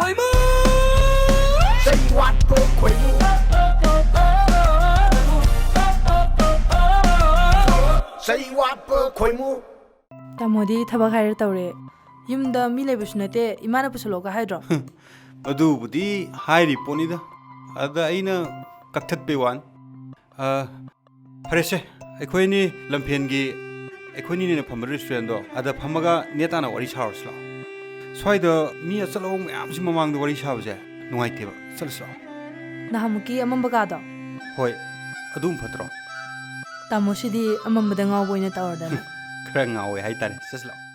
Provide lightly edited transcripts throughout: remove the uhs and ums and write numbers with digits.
Khoi mu Say what po khoi mu Say what po khoi mu Tamodi thabak hair tawre yumda mi lebush nate imana pusaloga haidro ꯑꯗꯨꯕꯨꯗꯤ ꯍꯥꯏꯔꯤ ꯄꯣꯠꯅꯤꯗ ꯑꯗ ꯑꯩꯅ ꯀꯛꯊꯠꯄꯩ ꯋꯥꯅꯤ ꯐꯔꯦꯁꯦ ꯑꯩꯈꯣꯏꯅꯤ ꯂꯝꯐꯦꯟꯒꯤ ꯑꯩꯈꯣꯏꯅꯤꯅ ꯐꯝꯕ ꯔꯦꯁꯇꯨꯔꯦꯟꯗꯣ ꯑꯗ ꯐꯝꯃꯒ ꯅꯦꯇꯥꯅ ꯋꯥꯔꯤ ꯁꯥꯔꯨꯁꯤ ꯂꯥꯛꯑꯣ ꯁ꯭ꯋꯥꯏꯗ ꯃꯤ ꯑꯆꯠꯂꯧ ꯃꯌꯥꯝꯁꯤ ꯃꯃꯥꯡꯗ ꯋꯥꯔꯤ ꯁꯥꯕꯁꯦ ꯅꯨꯡꯉꯥꯏꯇꯦꯕ ꯆꯠꯂꯁꯤ ꯂꯥꯛꯑꯣ Nahamuki amambagado ꯍꯣꯏ ꯑꯗꯨꯝ ꯐꯠꯇ꯭ꯔꯣ Tamosidi amambada ngawbo ina tawardana ꯈꯔ ꯉꯥꯎꯋꯦ ꯍꯥꯏꯇꯥꯔꯦ ꯆꯠꯁꯤ ꯂꯥꯛꯑꯣ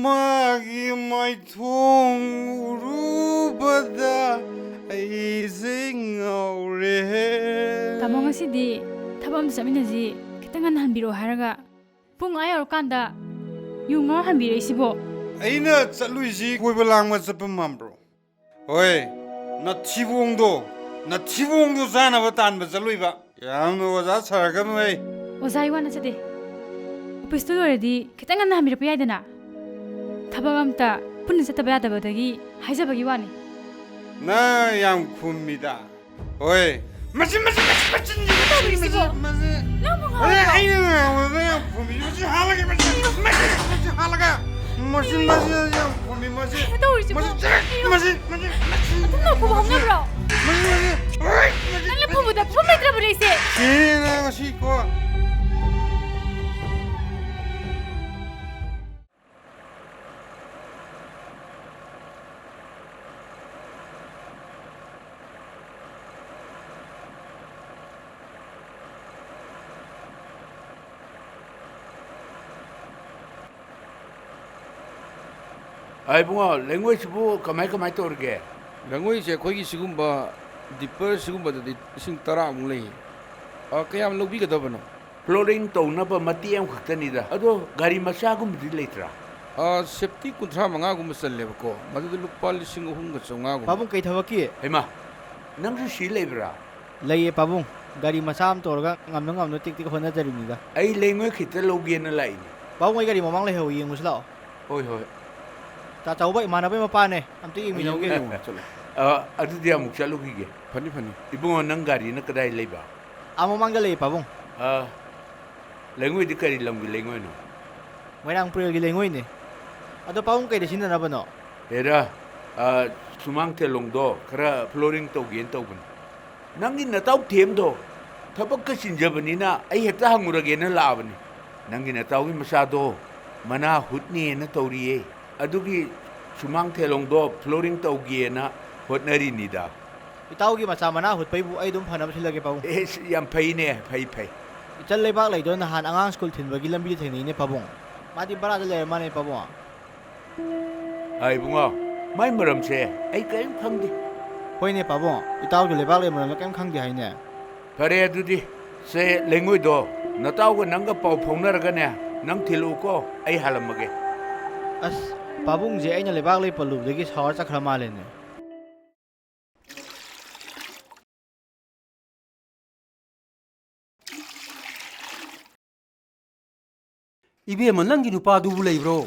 ꯃꯥꯒꯤ ꯃꯥꯏꯊꯣꯡ ꯎꯔꯨꯕꯗ ꯑꯩꯁꯦ ꯉꯥꯎꯔꯦ Tamo ngasidi thabam saminaji kitangan hanbiro haraga pung ayor kanda yungor hanbiro isibo ꯑꯩꯅ ꯆꯠꯂꯨꯏꯁꯤ ꯀꯣꯏꯕ ꯂꯥꯡꯕ ꯆꯠꯄ ꯃꯥꯟꯕ꯭ꯔꯣ ꯍꯣꯏ ꯅꯊꯤꯕꯣꯡꯗꯣ ꯆꯥꯅꯕ ꯇꯥꯟꯕ ꯆꯠꯂꯨꯏꯕ ꯌꯥꯝꯅ ꯑꯣꯖꯥ ꯁꯥꯔꯛꯀꯅꯨ ꯑꯩ ozai wana chade office to already kitangan hanbiro payadana thabam amta punna chataba yadabadagi haijabagi wani 나 양 굽니다 ꯍꯣꯏ 아이는 Ai bunga language bu kamai torge ꯂꯩꯉꯣꯏꯁꯦ ꯑꯩꯈꯣꯏꯒꯤ ꯁꯤꯒꯨꯝꯕ ꯗꯤꯄꯔ ꯁꯤꯒꯨꯝꯕꯗꯗꯤ ꯂꯤꯁꯤꯡ 10 ꯂꯩ ꯀꯌꯥꯝ ꯂꯧꯕꯤꯒꯗꯕꯅꯣ flooring tꯧꯅꯕ ꯃꯇꯦꯛ ꯑꯃꯈꯛꯇꯅꯤꯗ ꯑꯗꯣ ꯒꯥꯔꯤ ꯃꯆꯥꯒꯨꯝꯕꯗꯤ ꯂꯩꯇ꯭ꯔꯥ ꯁꯦꯐꯇꯤ 35ꯒꯨꯝꯕ ꯆꯜꯂꯦꯕꯀꯣ ꯃꯗꯨꯗ ꯂꯨꯄꯥ 3,300 Pabung kay thawaki ꯍꯩꯃꯥ ꯅꯪꯁꯨ ꯁꯤ ꯂꯩꯕ꯭ꯔꯥ laye pabung gari masam torga ngamno tik tik hona jarimida ꯑꯩ ꯂꯩꯉꯣꯏ ꯈꯤꯇ ꯂꯧꯒꯦꯅ ꯂꯥꯛꯏꯅꯦ pabung ay gari mamang leho yengus lao ꯍꯣꯏ ꯍꯣꯏ ta chawba imanabe mapane amti imi ꯌꯦꯡꯒꯦ noge ꯆꯠꯂꯣ ꯑꯗꯨꯗꯤ ꯑꯃꯨꯛ ꯆꯠꯂꯨꯈꯤꯒꯦ ꯐꯅꯤ ꯏꯕꯨꯡꯉꯣ ꯅꯪ ꯒꯥꯔꯤꯅ ꯀꯗꯥꯏ ꯂꯩꯕ amamang lay pabung ꯂꯩꯉꯣꯏꯗꯤ ꯀꯔꯤ ꯂꯝꯒꯤ ꯂꯩꯉꯣꯏꯅꯣ moirang prel gi lengoi ne ado pabung kay desina na bano ꯑꯦꯔꯥ ꯁꯨꯃꯥꯡ ꯊꯦꯂꯣꯡꯗꯣ ꯈꯔ ꯐ꯭ꯂꯣꯔꯤꯡ ꯇꯧꯒꯦꯅ ꯇꯧꯕꯅꯤ ꯅꯪꯒꯤ ꯅꯇꯥꯎ ꯊꯦꯝꯗꯣ ꯊꯕꯛꯀ ꯆꯤꯟꯖꯕꯅꯤꯅ ꯑꯩ ꯍꯦꯛꯇ ꯍꯪꯉꯨꯔꯒꯦꯅ ꯂꯥꯛꯑꯕꯅꯤ ꯅꯪꯒꯤ ꯅꯇꯥꯎꯒꯤ ꯃꯆꯥꯗꯣ ꯃꯅꯥ ꯍꯨꯠꯅꯦꯅ ꯇꯧꯔꯤꯌꯦ ꯑꯗꯨꯒꯤ ꯁꯨꯃꯥꯡ ꯊꯦꯂꯣꯡꯗꯣ ꯐ꯭ꯂꯣꯔꯤꯡ ꯇꯧꯒꯦꯅ ꯍꯣꯠꯅꯔꯤꯅꯤꯗ itaw gi macha mana hut pai bu ai dum phanam silage pabung ꯌꯥꯝ ꯐꯩꯅꯦ ꯐꯩ ichal lebak lai do na han angang school thinba gi lambi thengni ne pabung madi bara da le mane pabung ꯑꯩ ꯏꯕꯨꯡꯉꯣ ꯃꯥꯏ ꯃꯔꯝꯁꯦ ꯑꯩ ꯀꯔꯤꯝ ꯈꯪꯗꯦ hoine pabung itaw gi lebak le maram kem khangdi haine ꯐꯔꯦ ꯑꯗꯨꯗꯤ ꯁꯦ ꯂꯩꯉꯣꯏꯗꯣ ꯅꯇꯥꯎꯒ ꯅꯪꯒ ꯄꯥꯎ ꯐꯥꯎꯅꯔꯒꯅꯦ ꯅꯪ ꯊꯤꯜꯂꯛꯎꯀꯣ ꯑꯩ ꯍꯥꯜꯂꯝꯃꯒꯦ as pabung je aina lebak le palu degi sawar chakhra male ne Ibema nangi nupadubu leibro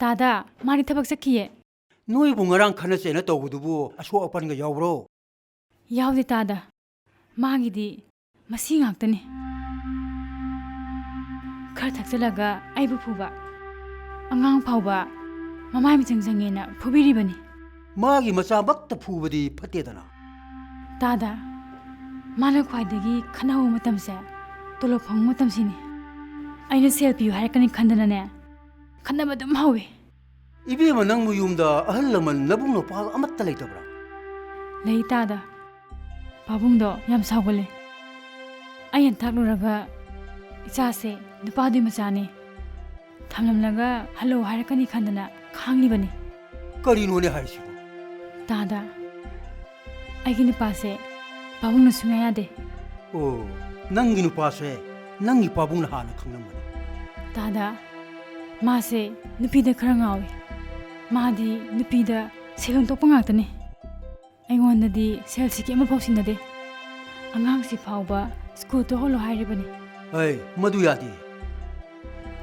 dada mari thabak sakhiye Noibu ngarang khana chena tawbudubu aso apan ga yawbro yawde tada magidi masi ngaktani khar thakchalaga aibu phuba angang phauba mamai michang jangena phubiribani Magi macha bakta phubadi phatedana tada mana khwaidagi khanaw matamse tolo phang matamsini aina selfie harakani khandana ne khanaba dum hawe Ibema nangmu yumda ahal laman nabung no pal amatta leitabra lei tada pabungdo yam sawgole ayan thakluraga ichase nupadi machane thamlamlaga hello harakani khandana khanglibani Karino ne haisibo tada aigi nupase pabungna sunga yade Oh nangi nupase nangi pabung na hana khangnamani tada mase nupida khara ngawe madi nupida selon tokpa ngaktani aingondadi selsi ke ama phausinade angang si phauba school to holo hairibani Hey madu yadi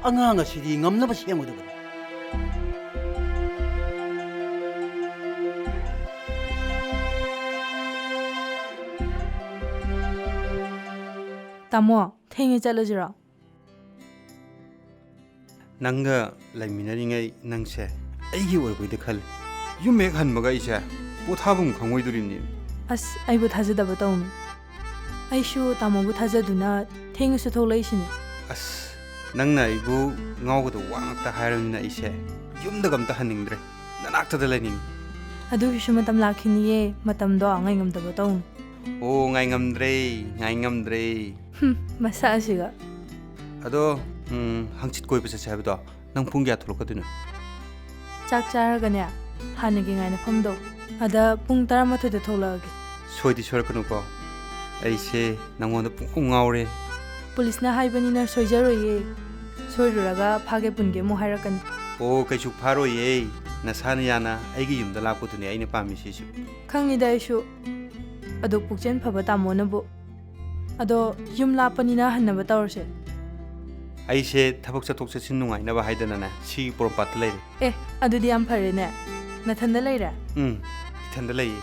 ꯑꯉꯥꯡ ꯑꯁꯤꯗꯤ ꯉꯝꯅꯕ ꯁꯦꯝꯒꯗꯕꯅꯤ ꯇꯥꯃꯣ ꯊꯦꯡꯉꯦ ꯆꯠꯂꯁꯤꯔꯣ ꯅꯪꯒ ꯂꯩꯃꯤꯟꯅꯔꯤꯉꯩ ꯅꯪꯁꯦ ꯑꯩꯒꯤ ꯑꯣꯏꯕꯣꯏꯗ ꯈꯜꯂꯤ ꯌꯨꯝ ꯍꯦꯛ ꯍꯟꯕꯒ ꯑꯩꯁꯦ ꯄꯣꯊꯥꯐꯝ ꯈꯪꯉꯣꯏꯗꯣꯔꯤꯕꯅꯤ ꯑꯁ ꯑꯩꯕꯨ ꯊꯥꯖꯗꯕ ꯇꯧꯅꯨ ꯑꯩꯁꯨ ꯇꯥꯃꯣꯕꯨ ꯊꯥꯖꯗꯨꯅ ꯊꯦꯡꯉꯁꯨ ꯊꯣꯛꯂꯛꯏꯁꯤꯅꯤ ꯑꯁ ꯅꯪꯅ ꯑꯩꯕꯨ ꯉꯥꯎꯒꯗꯕ ꯋꯥ ꯉꯥꯛꯇ ꯍꯥꯏꯔꯕꯅꯤꯅ ꯑꯩꯁꯦ ꯌꯨꯝꯗꯒ ꯑꯝꯇ ꯍꯟꯅꯤꯡꯗ꯭ꯔꯦ ꯅꯅꯥꯛꯇꯗ ꯂꯩꯅꯤꯡꯉꯤ ꯑꯗꯨꯒꯤꯁꯨ ꯃꯇꯝ ꯂꯥꯛꯈꯤꯅꯤꯌꯦ ꯃꯇꯝꯗꯣ ꯉꯥꯏ ꯉꯝꯗꯕ ꯇꯧꯅꯨ ꯑꯣ ꯉꯥꯏ ꯉꯝꯗ꯭ꯔꯦ ꯃꯁꯥ ꯑꯁꯤꯒ ꯑꯗꯣ ꯍꯪꯆꯤꯠ ꯀꯣꯏꯕ ꯆꯠꯁꯦ ꯍꯥꯏꯕꯗꯣ ꯅꯪ ꯄꯨꯡ ꯀꯌꯥ ꯊꯣꯛꯂꯛꯀꯗꯣꯏꯅꯣ ꯆꯥꯛ ꯆꯥꯔꯒꯅꯦ ꯍꯥꯟꯅꯒꯤ ꯉꯥꯏꯅꯐꯝꯗꯣ ꯑꯗ ꯄꯨꯡ 12ꯗ ꯊꯣꯛꯂꯛꯑꯒꯦ ꯁꯣꯏꯗꯤ ꯁꯣꯏꯔꯛꯀꯅꯨꯀꯣ ꯑꯩꯁꯦ ꯅꯪꯉꯣꯟꯗ ꯄꯨꯡ ꯉꯥꯎꯔꯦ ꯄꯨꯂꯤꯁꯅ ꯍꯥꯏꯕꯅꯤꯅ ꯁꯣꯏꯖꯔꯣꯏꯌꯦ ꯁꯣꯏꯔꯨꯔꯒ ꯐꯥꯒꯦ ꯄꯨꯟꯒꯦ ꯑꯃꯨꯛ ꯍꯥꯏꯔꯛꯀꯅꯤ ꯑꯣ ꯀꯩꯁꯨ ꯐꯥꯔꯣꯏꯌꯦ ꯅꯁꯥꯅ ꯌꯥꯅ ꯑꯩꯒꯤ ꯌꯨꯝꯗ ꯂꯥꯛꯄꯗꯨꯅꯦ ꯑꯩꯅ ꯄꯥꯝꯃꯤꯁꯤꯁꯨ ꯈꯪꯉꯤꯗ ꯑꯩꯁꯨ ꯑꯗꯣ ꯄꯨꯛꯆꯦꯜ ꯐꯕ ꯇꯥꯃꯣꯅꯕꯨ ꯑꯗꯣ ꯌꯨꯝ ꯂꯥꯞꯄꯅꯤꯅ ꯍꯟꯅꯕ ꯇꯧꯔꯁꯦ ꯑꯩꯁꯦ ꯊꯕꯛ ꯆꯠꯊꯣꯛ ꯆꯠꯁꯤꯟ ꯅꯨꯡꯉꯥꯏꯅꯕ ꯍꯥꯏꯗꯅꯅꯦ ꯁꯤꯒꯤ ꯄꯣꯔꯣꯝꯄꯥꯠꯇ ꯂꯩꯔꯦ ꯑꯦ ꯑꯗꯨꯗꯤ ꯌꯥꯝ ꯐꯔꯦꯅꯦ ꯅꯊꯟꯗ ꯂꯩꯔꯦ ꯏꯊꯟꯗ ꯂꯩꯌꯦ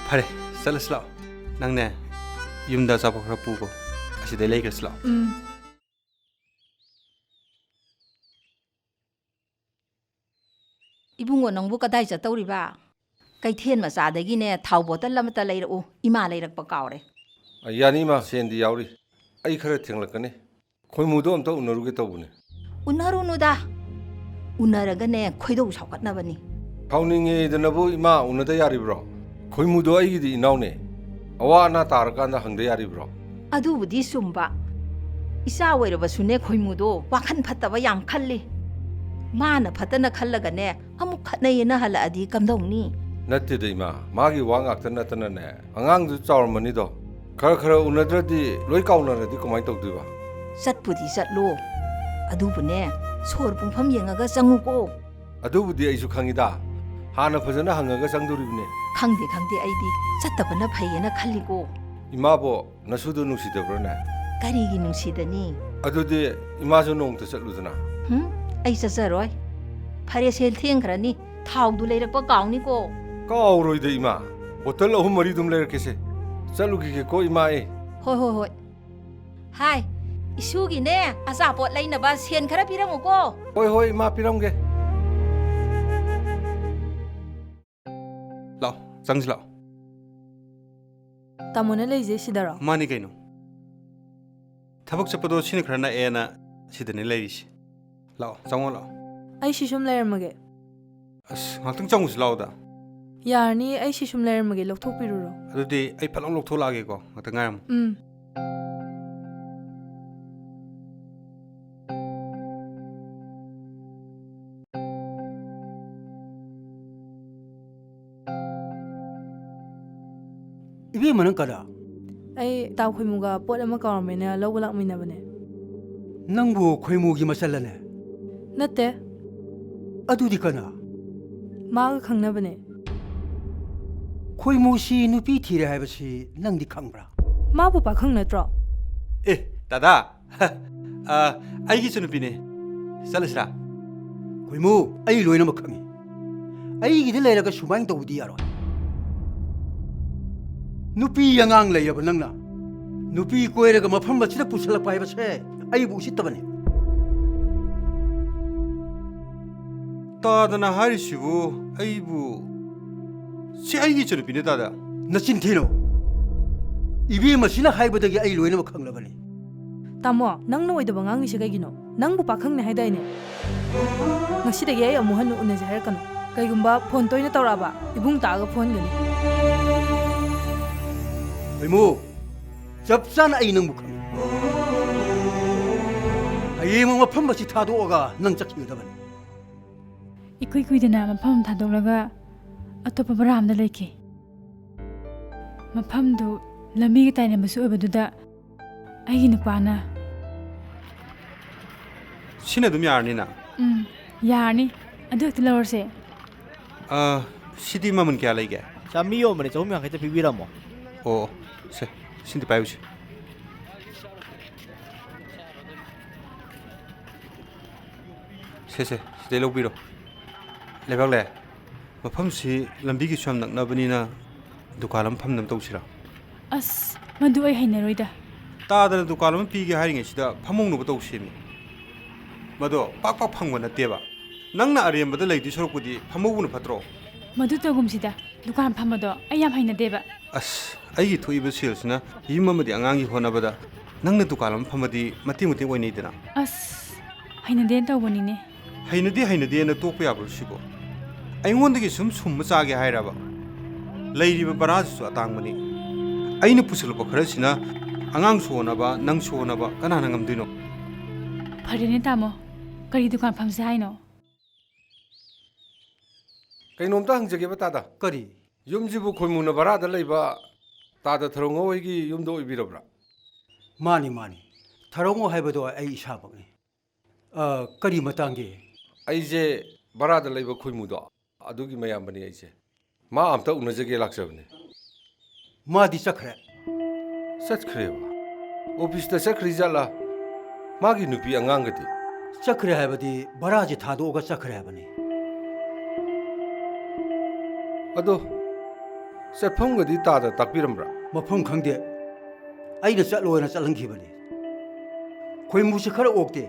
ꯐꯔꯦ ꯆꯠꯂꯁꯤ ꯂꯥꯛꯑꯣ ꯅꯪꯅꯦ ꯌꯨꯝꯗ ꯑꯆꯥꯄꯣꯠ ꯈꯔ ꯄꯨꯈꯣ ꯑꯁꯤꯗꯩ ꯂꯩꯈ꯭ꯔꯁꯤ ꯂꯥꯛꯑꯣ 이붕어 ꯅꯪꯕꯨ ꯀꯗꯥꯏ ꯆꯠꯇꯧꯔꯤꯕ ꯀꯩꯊꯦꯜ ꯃꯆꯥꯗꯒꯤꯅꯦ ꯊꯥꯎ ꯕꯣꯇꯜ ꯑꯃꯇ ꯂꯩꯔꯛꯎ ꯏꯃꯥ ꯂꯩꯔꯛꯄ ꯀꯥꯎꯔꯦ ꯌꯥꯅꯤ ꯏꯃꯥ ꯁꯦꯟꯗꯤ ꯌꯥꯎꯔꯤ ꯑꯩ ꯈꯔ ꯊꯦꯡꯂꯛꯀꯅꯤ ꯈꯣꯏꯃꯨꯗꯣ ꯑꯝꯇ ꯎꯅꯔꯨꯒꯦ ꯇꯧꯕꯅꯤ ꯎꯅꯔꯨꯅꯨꯗ ꯎꯅꯔꯒꯅꯦ ꯈꯣꯏꯗꯧ ꯁꯥꯎꯒꯠꯅꯕꯅꯤ ꯍꯥꯎꯅꯤꯡꯉꯦꯗꯅꯕꯨ ꯏꯃꯥ ꯎꯅꯗ ꯌꯥꯔꯤꯕ꯭ꯔꯣ ꯈꯣꯏꯃꯨꯗꯣ ꯑꯩꯒꯤꯗꯤ ꯏꯅꯥꯎꯅꯦ ꯑꯋꯥ ꯑꯅꯥ ꯇꯥꯔꯀꯥꯟꯗ ꯍꯪꯗ ꯌꯥꯔꯤꯕ꯭ꯔꯣ ꯑꯗꯨꯕꯨꯗꯤ ꯆꯨꯝꯕ ꯏꯆꯥ ꯑꯣꯏꯔꯕꯁꯨꯅꯦ ꯈꯣꯏꯃꯨꯗꯣ ꯋꯥꯈꯜ ꯐꯠꯇꯕ ꯌꯥꯝ ꯈꯜꯂꯤ ꯃꯥꯅ ꯐꯠꯇꯅ ꯈꯜꯂꯒꯅꯦ ꯑꯃꯨꯛ ꯈꯠꯅꯩꯌꯦꯅ ꯍꯜꯂꯛꯑꯗꯤ ꯀꯝꯗꯧꯅꯤ ꯅꯠꯇꯦꯗ ꯏꯃꯥ ꯃꯥꯒꯤ ꯋꯥ ꯉꯥꯛꯇ ꯅꯠꯇꯅꯅꯦ ꯑꯉꯥꯡꯗꯨ ꯆꯥꯎꯔꯝꯃꯅꯤꯗꯣ ꯈꯔ ꯎꯅꯗ꯭ꯔꯗꯤ ꯂꯣꯏ ꯀꯥꯎꯅꯔꯗꯤ ꯀꯃꯥꯏꯅ ꯇꯧꯗꯣꯏꯕ ꯆꯠꯄꯨꯗꯤ ꯆꯠꯂꯣ ꯑꯗꯨꯕꯨꯅꯦ ꯁꯣꯔ ꯄꯨꯡꯐꯝ ꯌꯦꯡꯉꯒ ꯆꯪꯉꯨꯀꯣ ꯑꯗꯨꯕꯨꯗꯤ ꯑꯩꯁꯨ ꯈꯪꯉꯤꯗ ꯍꯥꯟꯅ ꯐꯖꯅ ꯍꯪꯉꯒ ꯆꯪꯗꯣꯔꯤꯕꯅꯦ ꯈꯪꯗꯦ ꯑꯩꯗꯤ ꯆꯠꯇꯕꯅ ꯐꯩꯌꯦꯅ ꯈꯜꯂꯤꯀꯣ ꯏꯃꯥꯕꯣ ꯅꯁꯨꯗꯣ ꯅꯨꯡꯁꯤꯗꯕ꯭ꯔꯅꯦ ꯀꯔꯤꯒꯤ ꯅꯨꯡꯁꯤꯗꯅꯤ ꯑꯗꯨꯗꯤ ꯏꯃꯥꯁꯨ ꯅꯣꯡꯇ ꯆꯠꯂꯨꯗꯅ ꯑꯩ ꯆꯠꯆꯔꯣꯏ ꯐꯔꯦ ꯁꯦꯜ ꯊꯦꯡꯈ꯭ꯔꯅꯤ ꯊꯥꯎꯗꯨ ꯂꯩꯔꯛꯄ ꯀꯥꯎꯅꯤꯀꯣ ꯀꯥꯎꯔꯣꯏꯗ ꯏꯃꯥ ꯕꯣꯇꯜ 3-4 ꯑꯗꯨꯝ ꯂꯩꯔꯛꯀꯦꯁꯦ ꯆꯠꯂꯨꯈꯤꯒꯦꯀꯣ ꯏꯃꯥ ꯑꯩ ꯍꯣꯏ ꯍꯥꯏ ꯏꯁꯨꯒꯤꯅꯦ ꯑꯆꯥꯄꯣꯠ ꯂꯩꯅꯕ ꯁꯦꯟ ꯈꯔ ꯄꯤꯔꯝꯃꯨꯀꯣ ꯍꯣꯏ ꯏꯃꯥ ꯄꯤꯔꯝꯒꯦ ꯂꯥꯛꯑꯣ ꯆꯪꯁꯤ ꯂꯥꯛꯑꯣ ꯇꯥꯃꯣꯅ ꯂꯩꯖꯦ ꯁꯤꯗꯔꯣ ꯃꯥꯅꯤ ꯀꯩꯅꯣ ꯊꯕꯛ ꯆꯠꯄꯗꯣ ꯁꯤꯅ ꯈꯔ ꯅꯛꯑꯦꯅ ꯁꯤꯗꯅꯦ ꯂꯩꯔꯤꯁꯤ ꯂꯥꯛꯑꯣ ꯆꯪꯉꯣ ꯂꯥꯛꯑꯣ ꯑꯩ ꯁꯤ ꯁꯨꯝ ꯂꯩꯔꯝꯃꯒꯦ ꯑꯁ ꯉꯥꯛꯇꯪ ꯆꯪꯉꯨꯁꯤ ꯂꯥꯛꯑꯣꯗ ꯌꯥꯔꯅꯤ ꯑꯩ ꯁꯤ ꯁꯨꯝ ꯂꯩꯔꯝꯃꯒꯦ ꯂꯧꯊꯣꯛꯄꯤꯔꯨꯔꯣ ꯑꯗꯨꯗꯤ ꯑꯩ ꯐꯠ ꯂꯥꯎ ꯂꯧꯊꯣꯛꯂꯛꯑꯒꯦꯀꯣ ꯉꯥꯛꯇꯪ ꯉꯥꯏꯔꯝꯃꯣ ꯏꯕꯦꯝꯃ ꯅꯪ ꯀꯗꯥ ꯑꯩ ꯇꯥꯎ ꯈꯣꯏꯃꯨꯒ ꯄꯣꯠ ꯑꯃ ꯀꯥꯎꯔꯝꯃꯦꯅ ꯂꯧꯕ ꯂꯥꯛꯃꯤꯟꯅꯕꯅꯦ ꯅꯪꯕꯨ ꯈꯣꯏꯃꯨꯒꯤ ꯃꯆꯜꯂꯅꯦ ꯅꯠꯇꯦ ꯑꯗꯨꯗꯤ ꯀꯅꯥ ꯃꯥꯒ ꯈꯪꯅꯕꯅꯦ ꯈꯣꯏꯃꯨꯁꯤ ꯅꯨꯄꯤ ꯊꯤꯔꯦ ꯍꯥꯏꯕꯁꯤ ꯅꯪꯗꯤ ꯈꯪꯕ꯭ꯔꯥ ꯃꯥꯕꯨ ꯄꯥꯈꯪ ꯅꯠꯇ꯭ꯔꯣ ꯑꯦ ꯗꯥꯗꯥ ꯑꯩꯒꯤꯁꯨ ꯅꯨꯄꯤꯅꯦ ꯆꯠꯂꯁꯤꯔꯥ ꯈꯣꯏꯃꯨ ꯑꯩ ꯂꯣꯏꯅꯃꯛ ꯈꯪꯉꯤ ꯑꯩꯒꯤꯗ ꯂꯩꯔꯒ ꯁꯨꯃꯥꯏꯅ ꯇꯧꯕꯗꯤ ꯌꯥꯔꯣꯏ ꯅꯨꯄꯤ ꯑꯉꯥꯡ ꯂꯩꯔꯕ ꯅꯪꯅ ꯅꯨꯄꯤ ꯀꯣꯏꯔꯒ ꯃꯐꯝ ꯑꯁꯤꯗ ꯄꯨꯁꯜꯂꯛꯄ ꯍꯥꯏꯕꯁꯦ ꯑꯩꯕꯨ ꯎꯁꯤꯠꯇꯕꯅꯤ ꯇꯥꯗꯅ ꯍꯥꯏꯔꯤꯁꯤꯕꯨ ꯑꯩꯕꯨ ꯁꯤ ꯑꯩꯒꯤ ꯏꯆꯟꯅꯨꯄꯤꯅꯦ ꯗꯥꯗꯥ ꯅꯆꯤꯟ ꯊꯤꯅꯣ ꯏꯕꯦꯝꯃꯁꯤꯅ ꯍꯥꯏꯕꯗꯒꯤ ꯑꯩ ꯂꯣꯏꯅꯃꯛ ꯈꯪꯂꯕꯅꯤ ꯇꯥꯃꯣ ꯅꯪꯅ ꯑꯣꯏꯗꯕ ꯉꯥꯡꯉꯤꯁꯦ ꯀꯩꯒꯤꯅꯣ ꯅꯪꯕꯨ ꯄꯥꯈꯪꯅꯦ ꯍꯥꯏꯗꯥꯏꯅꯦ ꯉꯁꯤꯗꯒꯤ ꯑꯩ ꯑꯃꯨꯛ ꯍꯟꯅ ꯎꯅꯁꯦ ꯍꯥꯏꯔꯛꯀꯅꯨ ꯀꯩꯒꯨꯝꯕ ꯐꯣꯟ ꯇꯣꯏꯅ ꯇꯧꯔꯛꯑꯕ ꯏꯕꯨꯡ ꯇꯥꯛꯑꯒ ꯐꯣꯟꯒꯅꯤ ꯈꯣꯏꯃꯨ ꯆꯞ ꯆꯥꯅ ꯑꯩ ꯅꯪꯕꯨ ꯈꯪꯉꯤ ꯍꯌꯦꯡ ꯃꯐꯝ ꯑꯁꯤ ꯊꯥꯗꯣꯛꯑꯒ ꯅꯪ ꯆꯠꯈꯤꯒꯗꯕꯅꯤ ꯏꯀꯨꯏ ꯀꯨꯏꯗꯅ ꯃꯐꯝ ꯊꯥꯗꯣꯛꯂꯒ ꯑꯇꯣꯞꯄ ꯕꯔꯥ ꯑꯃꯗ ꯂꯩꯈꯤ ꯃꯐꯝꯗꯨ ꯂꯝꯕꯤꯒ ꯇꯥꯏꯅꯕꯁꯨ ꯑꯣꯏꯕꯗꯨꯗ ꯑꯩꯒꯤ ꯅꯨꯄꯥꯅ ꯁꯤꯅ ꯑꯗꯨꯝ ꯌꯥꯔꯅꯤꯅ ꯌꯥꯔꯅꯤ ꯑꯗꯨ ꯍꯦꯛꯇ ꯂꯧꯔꯁꯦ ꯁꯤꯗꯤ ꯃꯃꯜ ꯀꯌా ꯂꯩꯒꯦ ꯆꯥꯝꯃꯔꯤ ꯌꯣꯟꯕꯅꯦ 350 ꯄꯤꯕꯤꯔꯝꯃꯣ ꯑꯣ ꯁꯦ ꯁꯤꯗꯤ ꯄꯥꯏꯌꯨꯁꯦ ꯁꯦ ꯁꯤꯗꯩ ꯂꯧꯕꯤꯔꯣ ꯂꯩꯕꯥꯛꯂꯦ ꯃꯐꯝꯁꯤ ꯂꯝꯕꯤꯒꯤ ꯁꯨꯝ ꯅꯛꯅꯕꯅꯤ나 ꯗꯨꯀꯥꯟ ꯑꯃ ꯐꯝꯅꯕ ꯇꯧꯁꯤꯔꯥ ꯑꯁ ꯃꯗꯨ ꯑꯩ ꯍꯩꯅꯔꯣꯏꯗ ꯇꯥꯗꯅ ꯗꯨꯀꯥꯟ ꯑꯃ ꯄꯤꯒꯦ ꯍꯥꯏꯔꯤꯉꯩꯁꯤꯗ ꯐꯝꯍꯧꯅꯕ ꯇꯧꯁꯤꯃꯤ ꯃꯗꯣ ꯄꯥꯛ ꯐꯪꯕ ꯅꯠꯇꯦꯕ ꯅꯪꯅ ꯑꯔꯦꯝꯕꯗ ꯂꯩꯗꯣꯏ ꯁꯔꯨꯛꯄꯨꯗꯤ ꯐꯝꯍꯧꯕꯅ ꯐꯠꯇ꯭ꯔꯣ ꯃꯗꯨ ꯇꯧꯒꯨꯝꯁꯤꯗ ꯗꯨꯀꯥꯟ ꯐꯝꯕꯗꯣ ꯑꯩ ꯌꯥꯝ ꯍꯩꯅꯗꯦꯕ ꯑꯁ ꯑꯩꯒꯤ ꯊꯣꯛꯏꯕ ꯁꯦꯜꯁꯤꯅ ꯌꯨꯝ ꯑꯃꯗꯤ ꯑꯉꯥꯡꯒꯤ ꯍꯣꯠꯅꯕꯗ ꯅꯪꯅ ꯗꯨꯀꯥꯟ ꯑꯃ ꯐꯝꯃꯗꯤ ꯃꯇꯦꯡ ꯑꯣꯏꯅꯩꯗꯅ ꯑꯁ ꯍꯩꯅꯗꯦꯅ ꯇꯧꯕꯅꯤꯅꯦ ꯍꯩꯅꯗꯦꯅ ꯇꯣꯛꯄ ꯌꯥꯕ꯭ꯔꯣ ꯁꯤꯕꯣ ꯑꯩꯉꯣꯟꯗꯒꯤ ꯁꯨꯝꯕ ꯆꯥꯒꯦ ꯍꯥꯏꯔꯕ ꯂꯩꯔꯤꯕ ꯕꯔꯥꯁꯤꯁꯨ ꯑꯇꯥꯡꯕꯅꯤ ꯑꯩꯅ ꯄꯨꯁꯤꯜꯂꯛꯄ ꯈꯔꯁꯤꯅ ꯑꯉꯥꯡꯁꯨ ꯍꯣꯠꯅꯕ ꯅꯪꯁꯨ ꯍꯣꯠꯅꯕ ꯀꯅꯥꯅ ꯉꯝꯗꯣꯏꯅꯣ ꯐꯔꯦꯅꯦ ꯇꯥꯃꯣ ꯀꯔꯤ ꯗꯨꯀꯥꯟ ꯐꯝꯁꯦ ꯍꯥꯏꯅꯣ ꯀꯩꯅꯣꯝꯇ ꯍꯪꯖꯒꯦꯕ ꯇꯥꯗ ꯀꯔꯤ ꯌꯨꯝꯁꯤꯕꯨ ꯈꯣꯏꯃꯨꯅ ꯚꯔꯥꯗ ꯂꯩꯕ ꯇꯥꯗ ꯊꯔꯣꯉꯣ ꯍꯣꯏꯒꯤ ꯌꯨꯝꯗ ꯑꯣꯏꯕꯤꯔꯕ꯭ꯔꯥ ꯃꯥꯅꯤ ꯊꯔꯣꯉꯣ ꯍꯥꯏꯕꯗꯣ ꯑꯩ ꯏꯁꯥꯃꯛꯅꯤ ꯀꯔꯤ ꯃꯇꯥꯡꯒꯤ ꯑꯩꯁꯦ ꯚꯔꯥꯗ ꯂꯩꯕ ꯈꯣꯏꯃꯨꯗꯣ ꯑꯗꯨꯒꯤ ꯃꯌꯥꯝꯕꯅꯤ ꯑꯩꯁꯦ ꯃꯥ ꯑꯝꯇ ꯎꯅꯖꯒꯦ ꯂꯥꯛꯆꯕꯅꯤ ꯃꯥꯗꯤ ꯆꯠꯈ꯭ꯔꯦ ꯆꯠꯈ꯭ꯔꯦꯕ ꯑꯣꯐꯤꯁꯇ ꯆꯠꯈ꯭ꯔꯤ ꯖꯥꯠꯂꯥ ꯃꯥꯒꯤ ꯅꯨꯄꯤ ꯑꯉꯥꯡꯒꯗꯤ ꯆꯠꯈ꯭ꯔꯦ ꯍꯥꯏꯕꯗꯤ ꯚꯔꯥꯁꯦ ꯊꯥꯗꯣꯛꯑꯒ ꯆꯠꯈ꯭ꯔꯦ ꯍꯥꯏꯕꯅꯤ ꯑꯗꯣ ꯆꯠꯐꯝꯒꯗꯤ ꯇꯥꯗ ꯇꯥꯛꯄꯤꯔꯝꯕ꯭ꯔꯥ ꯃꯐꯝ ꯈꯪꯗꯦ ꯑꯩꯅ ꯆꯠꯂꯣꯅ ꯆꯠꯍꯟꯈꯤꯕꯅꯤ ꯈꯣꯏꯃꯨꯁꯦ ꯈꯔ ꯑꯣꯛꯇꯦ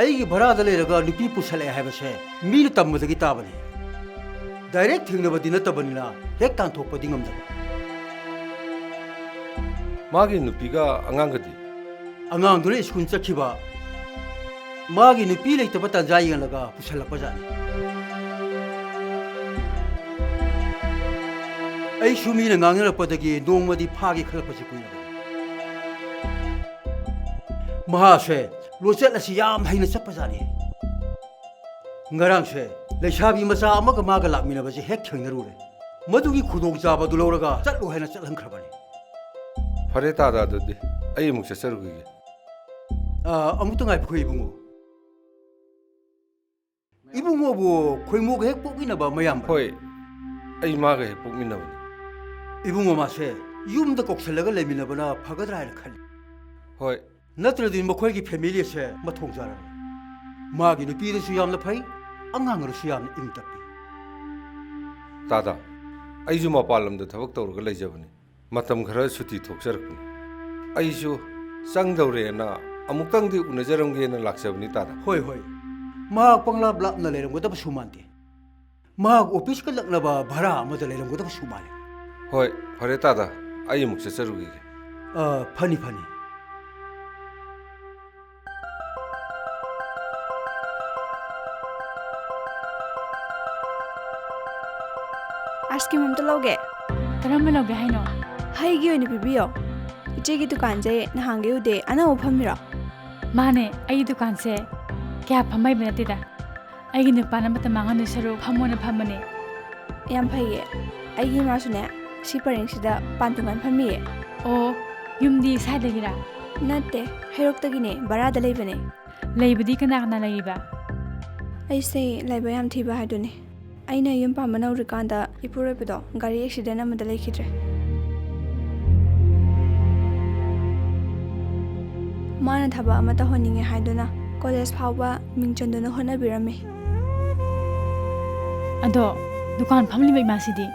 ꯑꯩꯒꯤ ꯚꯔꯥꯗ ꯂꯩꯔꯒ ꯅꯨꯄꯤ ꯄꯨꯁꯜꯂꯛꯑꯦ ꯍꯥꯏꯕꯁꯦ ꯃꯤꯅ ꯇꯝꯕꯗꯒꯤ ꯇꯥꯕꯅꯤ ꯗꯥꯏꯔꯦꯛ ꯊꯦꯡꯅꯕꯗꯤ ꯅꯠꯇꯕꯅꯤꯅ ꯍꯦꯛ ꯇꯥꯟꯊꯣꯛꯄꯗꯤ ꯉꯝꯗꯕ ꯃꯥꯒꯤ ꯅꯨꯄꯤꯒ ꯑꯉꯥꯡꯒꯗꯤ ꯑꯉꯥꯡꯗꯨꯅ ꯁ꯭ꯀꯨꯜ ꯆꯠꯈꯤꯕ ꯃꯥꯒꯤ ꯅꯨꯄꯤ ꯂꯩꯇꯕ ꯇꯥꯟꯖꯥ ꯌꯦꯡꯂꯒ ꯄꯨꯁꯜꯂꯛꯄ ꯖꯥꯠꯅꯤ ꯑꯩꯁꯨ ꯃꯤꯅ ꯉꯥꯡꯅꯔꯛꯄꯗꯒꯤ ꯅꯣꯡꯃꯗꯤ ꯐꯥꯒꯦ ꯈꯜꯂꯛꯄꯁꯤ ꯀꯨꯏꯔꯕꯅꯤ ꯃꯍꯥꯛꯁꯦ ꯂꯣꯏꯆꯠ ꯑꯁꯤ ꯌꯥꯝ ꯍꯩꯅ ꯆꯠꯄꯖꯥꯠꯅꯤ ꯉꯔꯥꯡꯁꯦ ꯂꯩꯁꯥꯕꯤ ꯃꯆꯥ ꯑꯃꯒ ꯃꯥꯒ ꯂꯥꯛꯃꯤꯟꯅꯕꯁꯦ ꯍꯦꯛ ꯊꯦꯡꯅꯔꯨꯔꯦ ꯃꯗꯨꯒꯤ ꯈꯨꯗꯣꯡꯆꯥꯕꯗꯨ ꯂꯧꯔꯒ ꯆꯠꯂꯣ ꯍꯥꯏꯅ ꯆꯠꯍꯟꯈ꯭ꯔꯕꯅꯤ ꯐꯔꯦ ꯇꯥꯗ ꯑꯗꯨꯗꯤ ꯑꯩ ꯑꯃꯨꯛ ꯆꯠꯆꯔꯨꯈꯤꯒꯦ ꯑꯃꯨꯛꯇ ꯉꯥꯏꯈꯣ ꯏꯕꯨꯡꯉꯣ ꯏꯕꯨꯡꯉꯣꯕꯨ ꯈꯣꯏꯃꯨꯒ ꯍꯦꯛ ꯄꯣꯛꯃꯤꯟꯅꯕ ꯃꯌꯥꯝꯕ ꯍꯣꯏ ꯑꯩ ꯃꯥꯒ ꯍꯦꯛ ꯄꯣꯛꯃꯤꯟꯅꯕꯅꯤ 이붕어 맛에 유음도 꼭 설레가 내미나보나 파거드라 할 칼리 ꯍꯣꯏ 너트러도 뭐코기 패밀리에서 뭐 통자라 마기는 삐르수 얌나 파이 앙앙으로 수얌나 임답비 ꯇꯥꯗ ꯑꯩꯁꯨ ꯃꯄꯥꯟ ꯂꯝꯗ ꯊꯕꯛ ꯇꯧꯔꯒ ꯂꯩꯖꯕꯅꯤ ꯃꯇꯝ ꯈꯔ ꯁꯨꯇꯤ ꯊꯣꯛꯆꯔꯛꯄꯅꯤ ꯑꯩꯁꯨ ꯆꯪꯗꯧꯔꯦꯅ ꯑꯃꯨꯛꯇꯪꯗꯤ ꯎꯅꯖꯔꯝꯒꯦꯅ ꯂꯥꯛꯆꯕꯅꯤ ꯇꯥꯗ ꯍꯣꯏ ꯃꯍꯥꯛ ꯄꯪꯂꯥꯞ ꯂꯥꯞꯅ ꯂꯩꯔꯝꯒꯗꯕꯁꯨ ꯃꯥꯟꯗꯦ ꯃꯍꯥꯛ ꯑꯣꯐꯤꯁꯀ ꯂꯛꯅꯕ ꯚꯔꯥ ꯑꯃꯗ ꯂꯩꯔꯝꯒꯗꯕꯁꯨ ꯃꯥꯜꯂꯦ ꯍꯣꯏ ꯐꯔꯦ ꯇꯥꯗ ꯑꯩ ꯑꯃꯨꯛ ꯆꯠꯆꯔꯨꯈꯤꯒꯦ ꯐꯅꯤ ꯑꯥꯏꯁꯀ꯭ꯔꯤꯝ ꯑꯝꯇ ꯂꯧꯒꯦ ꯀꯔꯝꯕ ꯂꯧꯒꯦ ꯍꯥꯏꯅꯣ ꯍꯩꯒꯤ ꯑꯣꯏꯅ ꯄꯤꯕꯤꯌꯣ ꯏꯆꯦꯒꯤ ꯗꯨꯀꯥꯟꯁꯦ ꯅꯍꯥꯟꯒꯩ ꯎꯗꯦ ꯑꯅꯧꯕ ꯐꯝꯃꯤꯔꯣ ꯃꯥꯅꯦ ꯑꯩꯒꯤ ꯗꯨꯀꯥꯟꯁꯦ ꯀꯌꯥ ꯐꯝꯍꯩꯕ ꯅꯠꯇꯦꯗ ꯑꯩꯒꯤ ꯅꯨꯄꯥꯅ ꯃꯇꯝ ꯃꯥꯡꯍꯟꯗꯣꯏ ꯁꯔꯨꯛ ꯐꯝꯃꯣꯅ ꯐꯝꯕꯅꯦ ꯌꯥꯝ ꯐꯩꯌꯦ ꯑꯩꯒꯤ ꯏꯃꯥꯁꯨꯅꯦ ꯁꯤ ꯄꯔꯦꯡꯁꯤꯗ ꯄꯥꯟ ꯗꯨꯀꯥꯟ ꯐꯝꯃꯤꯌꯦ ꯑꯣ ꯌꯨꯝꯗꯤ ꯁ꯭ꯋꯥꯏꯗꯒꯤꯔꯥ ꯅꯠꯇꯦ ꯍꯩꯔꯣꯛꯇꯒꯤꯅꯦ ꯕꯔꯥꯗ ꯂꯩꯕꯅꯦ ꯂꯩꯕꯗꯤ ꯀꯅꯥ ꯀꯅꯥ ꯂꯩꯔꯤꯕ ꯑꯩꯁꯦ ꯂꯩꯕ ꯌꯥꯝ ꯊꯤꯕ ꯍꯥꯏꯗꯨꯅꯦ ꯑꯩꯅ ꯌꯨꯝ ꯄꯥꯟꯕ ꯅꯧꯔꯤꯀꯥꯟꯗ ꯏꯄꯨꯔꯣꯏꯕꯗꯣ ꯒꯥꯔꯤ ꯑꯦꯛꯁꯤꯗꯦꯟ ꯑꯃꯗ ꯂꯩꯈꯤꯗ꯭ꯔꯦ ꯃꯥꯅ ꯊꯕꯛ ꯑꯃ ꯇꯧꯍꯟꯅꯤꯡꯉꯦ ꯍꯥꯏꯗꯨꯅ ꯀꯣꯂꯦꯖ ꯐꯥꯎꯕ ꯃꯤꯡ ꯆꯟꯗꯨꯅ ꯍꯣꯠꯅꯕꯤꯔꯝꯃꯤ ꯑꯗꯣ ꯗꯨꯀꯥꯟ ꯐꯝꯂꯤꯕ ꯏꯃꯥꯁꯤꯗꯤ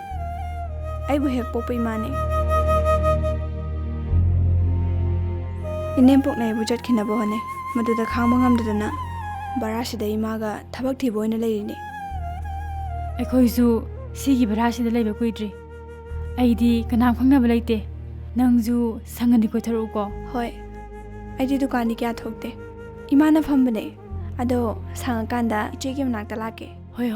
ꯑꯩꯕꯨ ꯍꯦꯛ ꯄꯣꯛꯄ ꯏꯃꯥꯅꯦ ꯏꯅꯦꯝꯄꯣꯛꯅ ꯑꯩꯕꯨ ꯆꯠꯈꯤꯅꯕ ꯍꯣꯠꯅꯩ ꯃꯗꯨꯗ ꯈꯥꯡꯕ ꯉꯝꯗꯗꯅ ꯕꯔꯥꯁꯤꯗ ꯏꯃꯥꯒ ꯊꯕꯛ ꯊꯤꯕ ꯑꯣꯏꯅ ꯂꯩꯔꯤꯅꯤ ꯑꯩꯈꯣꯏꯁꯨ ꯁꯤꯒꯤ ꯚꯔꯥꯁꯤꯗ ꯂꯩꯕ ꯀꯨꯏꯗ꯭ꯔꯤ ꯑꯩꯗꯤ ꯀꯅꯥꯝ ꯈꯪꯅꯕ ꯂꯩꯇꯦ ꯅꯪꯁꯨ ꯁꯪꯉꯗꯤ ꯀꯣꯏꯊꯣꯔꯛꯎꯀꯣ ꯍꯣꯏ ꯑꯩꯗꯤ ꯗꯨꯀꯥꯟꯗꯤ ꯀꯌꯥ ꯊꯣꯛꯇꯦ ꯏꯃꯥꯅ ꯐꯝꯕꯅꯦ ꯑꯗꯣ ꯁꯪꯉꯀꯥꯟꯗ ꯏꯆꯦꯒꯤ ꯃꯅꯥꯛꯇ ꯂꯥꯛꯀꯦ ꯍꯣꯏ